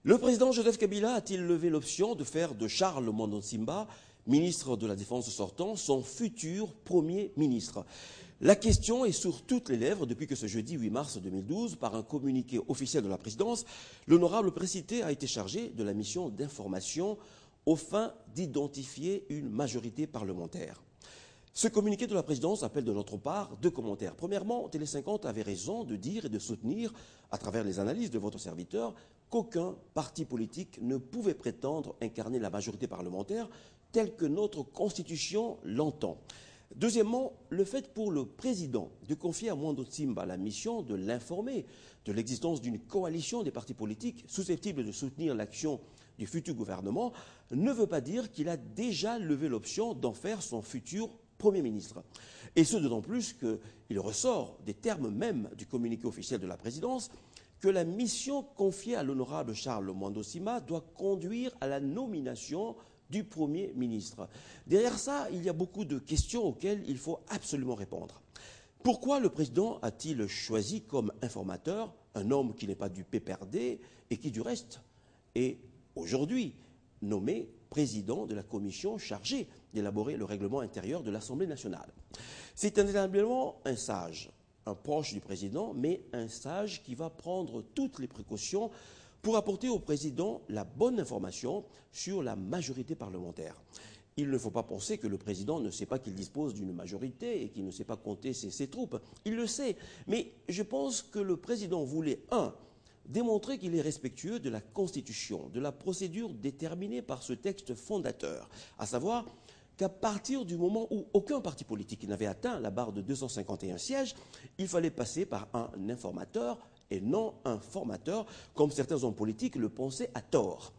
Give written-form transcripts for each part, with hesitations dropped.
Le président Joseph Kabila a-t-il levé l'option de faire de Charles Mondo Simba, ministre de la Défense sortant, son futur Premier ministre? La question est sur toutes les lèvres depuis que ce jeudi 8 mars 2012, par un communiqué officiel de la présidence, l'honorable précité a été chargé de la mission d'information aux fins d'identifier une majorité parlementaire. Ce communiqué de la présidence appelle de notre part deux commentaires. Premièrement, Télé 50 avait raison de dire et de soutenir, à travers les analyses de votre serviteur, qu'aucun parti politique ne pouvait prétendre incarner la majorité parlementaire telle que notre Constitution l'entend. Deuxièmement, le fait pour le président de confier à Mondo Simba la mission de l'informer de l'existence d'une coalition des partis politiques susceptibles de soutenir l'action du futur gouvernement ne veut pas dire qu'il a déjà levé l'option d'en faire son futur Premier ministre. Et ce d'autant plus qu'il ressort des termes même du communiqué officiel de la présidence que la mission confiée à l'honorable Charles Mondo Simba doit conduire à la nomination du Premier ministre. Derrière ça, il y a beaucoup de questions auxquelles il faut absolument répondre. Pourquoi le président a-t-il choisi comme informateur un homme qui n'est pas du PPRD et qui, du reste, est aujourd'hui nommé président de la commission chargée d'élaborer le règlement intérieur de l'Assemblée nationale? C'est indéniablement un sage, un proche du président, mais un sage qui va prendre toutes les précautions pour apporter au président la bonne information sur la majorité parlementaire. Il ne faut pas penser que le président ne sait pas qu'il dispose d'une majorité et qu'il ne sait pas compter ses troupes. Il le sait. Mais je pense que le président voulait, démontrer qu'il est respectueux de la Constitution, de la procédure déterminée par ce texte fondateur, à savoir qu'à partir du moment où aucun parti politique n'avait atteint la barre de 251 sièges, il fallait passer par un informateur et non un formateur, comme certains hommes politiques le pensaient à tort.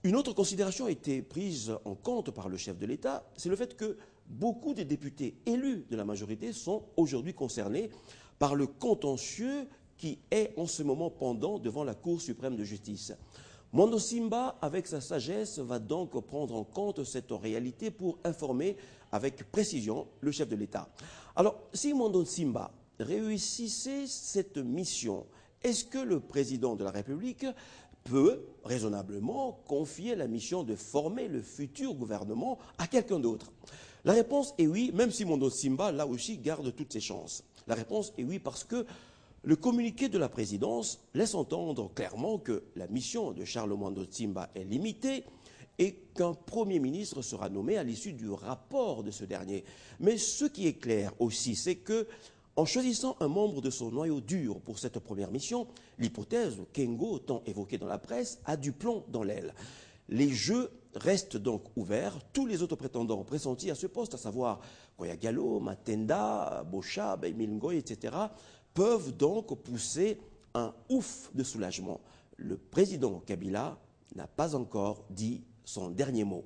Une autre considération a été prise en compte par le chef de l'État, c'est le fait que beaucoup des députés élus de la majorité sont aujourd'hui concernés par le contentieux qui est en ce moment pendant devant la Cour suprême de justice. Mondo Simba, avec sa sagesse, va donc prendre en compte cette réalité pour informer avec précision le chef de l'État. Alors, si Mondo Simba réussissait cette mission, est-ce que le président de la République peut raisonnablement confier la mission de former le futur gouvernement à quelqu'un d'autre? La réponse est oui, même si Mondo Simba, là aussi, garde toutes ses chances. La réponse est oui parce que le communiqué de la présidence laisse entendre clairement que la mission de Charles Mondo Simba est limitée et qu'un Premier ministre sera nommé à l'issue du rapport de ce dernier. Mais ce qui est clair aussi, c'est que en choisissant un membre de son noyau dur pour cette première mission, l'hypothèse Kengo, tant évoquée dans la presse, a du plomb dans l'aile. Les jeux restent donc ouverts. Tous les autres prétendants pressentis à ce poste, à savoir Koyagalo, Matenda, Bocha, Emile Ngoy, etc., peuvent donc pousser un ouf de soulagement. Le président Kabila n'a pas encore dit son dernier mot.